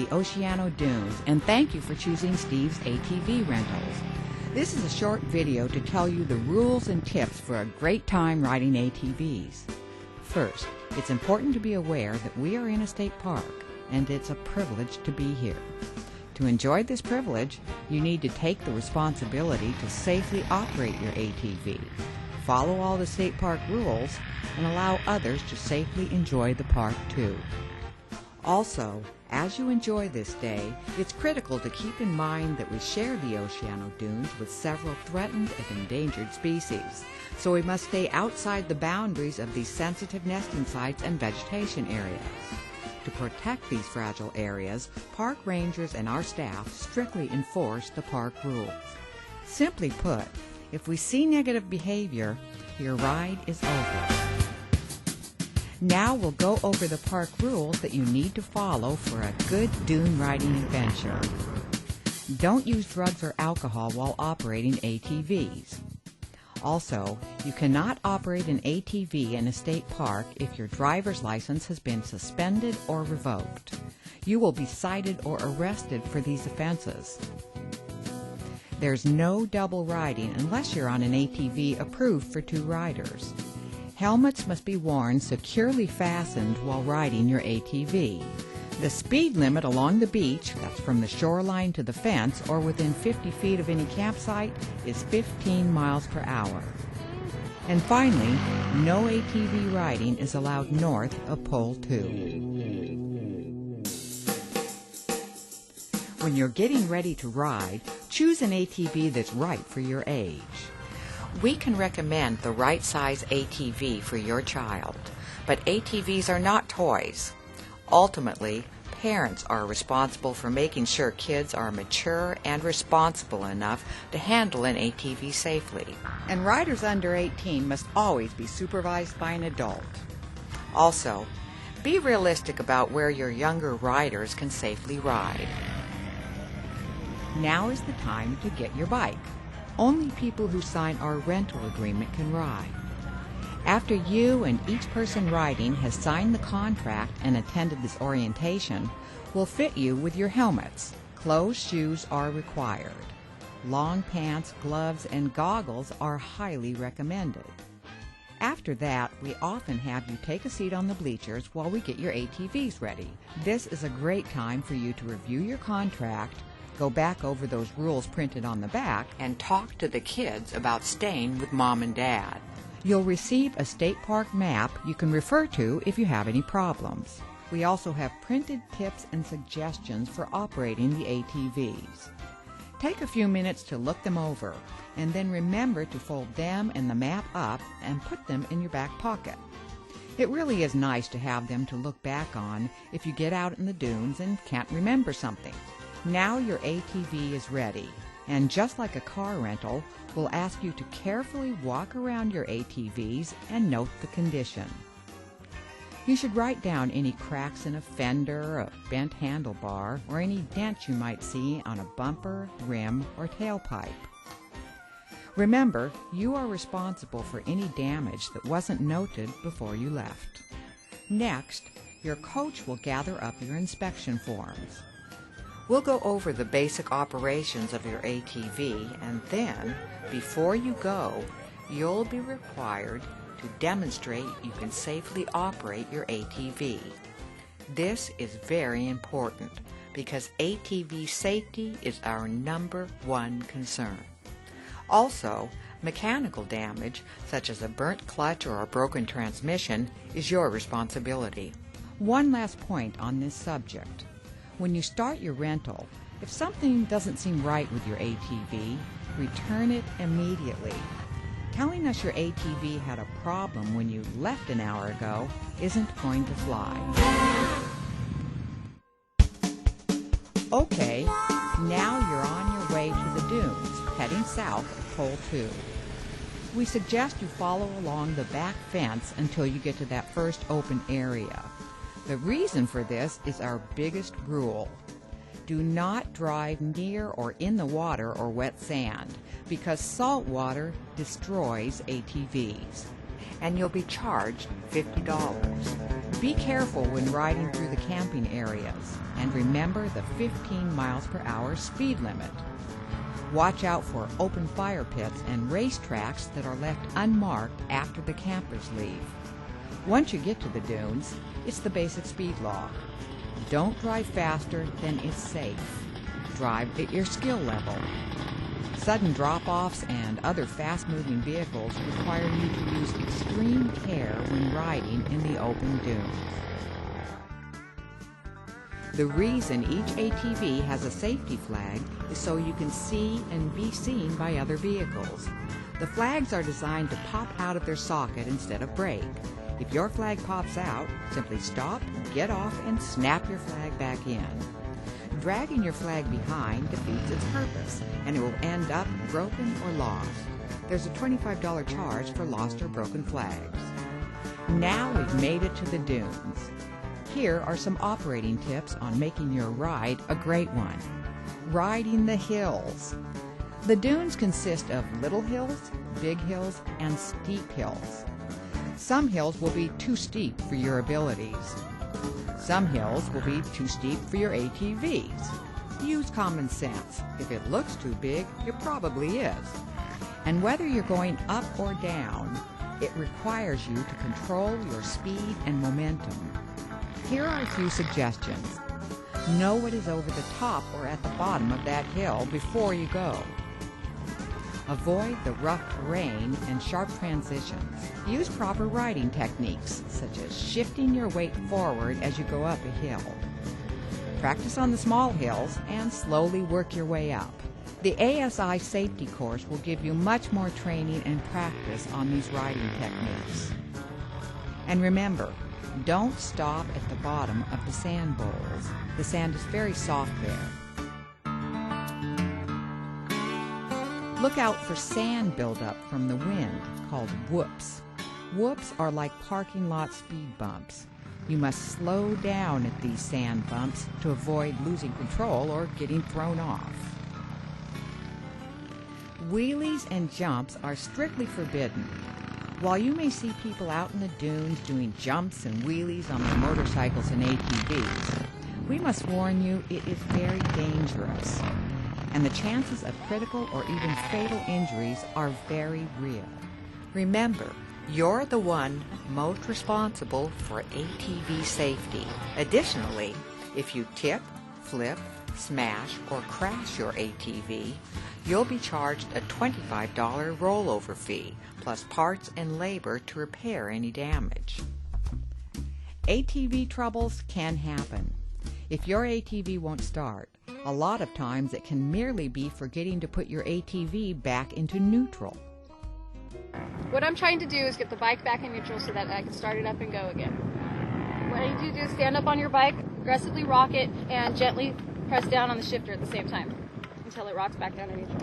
the Oceano Dunes, and thank you for choosing Steve's ATV Rentals. This is a short video to tell you the rules and tips for a great time riding ATVs. First, it's important to be aware that we are in a state park, and it's a privilege to be here. To enjoy this privilege, you need to take the responsibility to safely operate your ATV, follow all the state park rules, and allow others to safely enjoy the park too. Also, as you enjoy this day, it's critical to keep in mind that we share the Oceano Dunes with several threatened and endangered species, so we must stay outside the boundaries of these sensitive nesting sites and vegetation areas. To protect these fragile areas, park rangers and our staff strictly enforce the park rules. Simply put, if we see negative behavior, your ride is over. Now we'll go over the park rules that you need to follow for a good dune riding adventure. Don't use drugs or alcohol while operating ATVs. Also, you cannot operate an ATV in a state park if your driver's license has been suspended or revoked. You will be cited or arrested for these offenses. There's no double riding unless you're on an ATV approved for 2 riders. Helmets must be worn securely fastened while riding your ATV. The speed limit along the beach, that's from the shoreline to the fence or within 50 feet of any campsite, is 15 miles per hour. And finally, no ATV riding is allowed north of Pole 2. When you're getting ready to ride, choose an ATV that's right for your age. We can recommend the right size ATV for your child, but ATVs are not toys. Ultimately, parents are responsible for making sure kids are mature and responsible enough to handle an ATV safely. And riders under 18 must always be supervised by an adult. Also, be realistic about where your younger riders can safely ride. Now is the time to get your bike. Only people who sign our rental agreement can ride. After you and each person riding has signed the contract and attended this orientation, we'll fit you with your helmets. Closed shoes are required. Long pants, gloves, and goggles are highly recommended. After that, we often have you take a seat on the bleachers while we get your ATVs ready. This is a great time for you to review your contract, go back over those rules printed on the back, and talk to the kids about staying with Mom and Dad. You'll receive a state park map you can refer to if you have any problems. We also have printed tips and suggestions for operating the ATVs. Take a few minutes to look them over, and then remember to fold them and the map up and put them in your back pocket. It really is nice to have them to look back on if you get out in the dunes and can't remember something. Now your ATV is ready, and just like a car rental, we'll ask you to carefully walk around your ATVs and note the condition. You should write down any cracks in a fender, a bent handlebar, or any dents you might see on a bumper, rim, or tailpipe. Remember, you are responsible for any damage that wasn't noted before you left. Next, your coach will gather up your inspection forms. We'll go over the basic operations of your ATV, and then, before you go, you'll be required to demonstrate you can safely operate your ATV. This is very important because ATV safety is our #1 concern. Also, mechanical damage, such as a burnt clutch or a broken transmission, is your responsibility. One last point on this subject. When you start your rental, if something doesn't seem right with your ATV, return it immediately. Telling us your ATV had a problem when you left an hour ago isn't going to fly. Okay, now you're on your way to the dunes, heading south of Pole 2. We suggest you follow along the back fence until you get to that first open area. The reason for this is our biggest rule. Do not drive near or in the water or wet sand, because salt water destroys ATVs. and you'll be charged $50. Be careful when riding through the camping areas, and remember the 15 miles per hour speed limit. Watch out for open fire pits and racetracks that are left unmarked after the campers leave. Once you get to the dunes, it's the basic speed law. Don't drive faster than is safe. Drive at your skill level. Sudden drop-offs and other fast-moving vehicles require you to use extreme care when riding in the open dunes. The reason each ATV has a safety flag is so you can see and be seen by other vehicles. The flags are designed to pop out of their socket instead of break. If your flag pops out, simply stop, get off, and snap your flag back in. Dragging your flag behind defeats its purpose, and it will end up broken or lost. There's a $25 charge for lost or broken flags. Now we've made it to the dunes. Here are some operating tips on making your ride a great one. Riding the hills. The dunes consist of little hills, big hills, and steep hills. Some hills will be too steep for your abilities. Some hills will be too steep for your ATVs. Use common sense. If it looks too big, it probably is. And whether you're going up or down, it requires you to control your speed and momentum. Here are a few suggestions. Know what is over the top or at the bottom of that hill before you go. Avoid the rough terrain and sharp transitions. Use proper riding techniques, such as shifting your weight forward as you go up a hill. Practice on the small hills and slowly work your way up. The ASI safety course will give you much more training and practice on these riding techniques. And remember, don't stop at the bottom of the sand bowls. The sand is very soft there. Look out for sand buildup from the wind, called whoops. Whoops are like parking lot speed bumps. You must slow down at these sand bumps to avoid losing control or getting thrown off. Wheelies and jumps are strictly forbidden. While you may see people out in the dunes doing jumps and wheelies on their motorcycles and ATVs, we must warn you it is very dangerous, and the chances of critical or even fatal injuries are very real. Remember, you're the one most responsible for ATV safety. Additionally, if you tip, flip, smash, or crash your ATV, you'll be charged a $25 rollover fee, plus parts and labor to repair any damage. ATV troubles can happen. If your ATV won't start, a lot of times it can merely be forgetting to put your ATV back into neutral. What I'm trying to do is get the bike back in neutral so that I can start it up and go again. What I need you to do is stand up on your bike, aggressively rock it, and gently press down on the shifter at the same time until it rocks back down to neutral.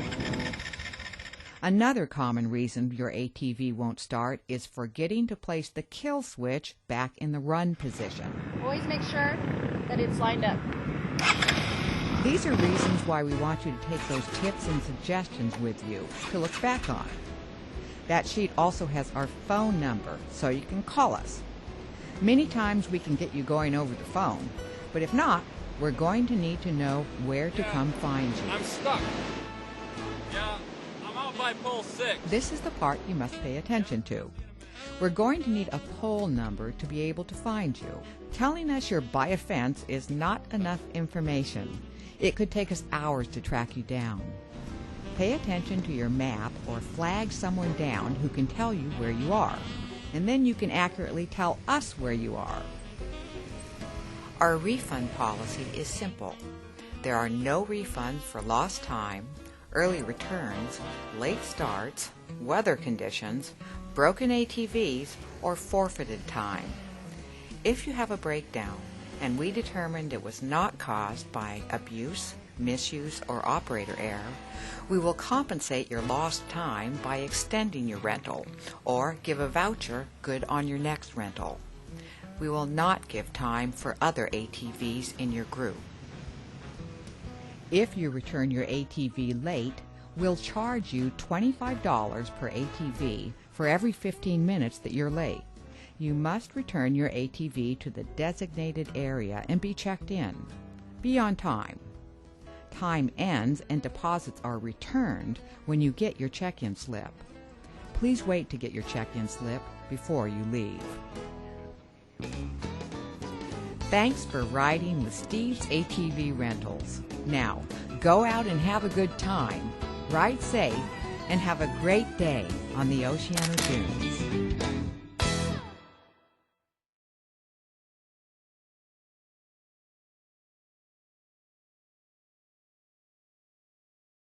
Another common reason your ATV won't start is forgetting to place the kill switch back in the run position. Always make sure that it's lined up. These are reasons why we want you to take those tips and suggestions with you to look back on. That sheet also has our phone number, so you can call us. Many times we can get you going over the phone, but if not, we're going to need to know where to come find you. I'm stuck. Yeah, I'm out by pole 6. This is the part you must pay attention to. We're going to need a pole number to be able to find you. Telling us you're by a fence is not enough information. It could take us hours to track you down. Pay attention to your map or flag someone down who can tell you where you are, and then you can accurately tell us where you are. Our refund policy is simple. There are no refunds for lost time, early returns, late starts, weather conditions, broken ATVs, or forfeited time. If you have a breakdown and we determined it was not caused by abuse, misuse, or operator error, we will compensate your lost time by extending your rental or give a voucher good on your next rental. We will not give time for other ATVs in your group. If you return your ATV late, we'll charge you $25 per ATV for every 15 minutes that you're late. You must return your ATV to the designated area and be checked in. Be on time. Time ends and deposits are returned when you get your check-in slip. Please wait to get your check-in slip before you leave. Thanks for riding with Steve's ATV Rentals. Now, go out and have a good time, ride safe, and have a great day on the Oceano Dunes.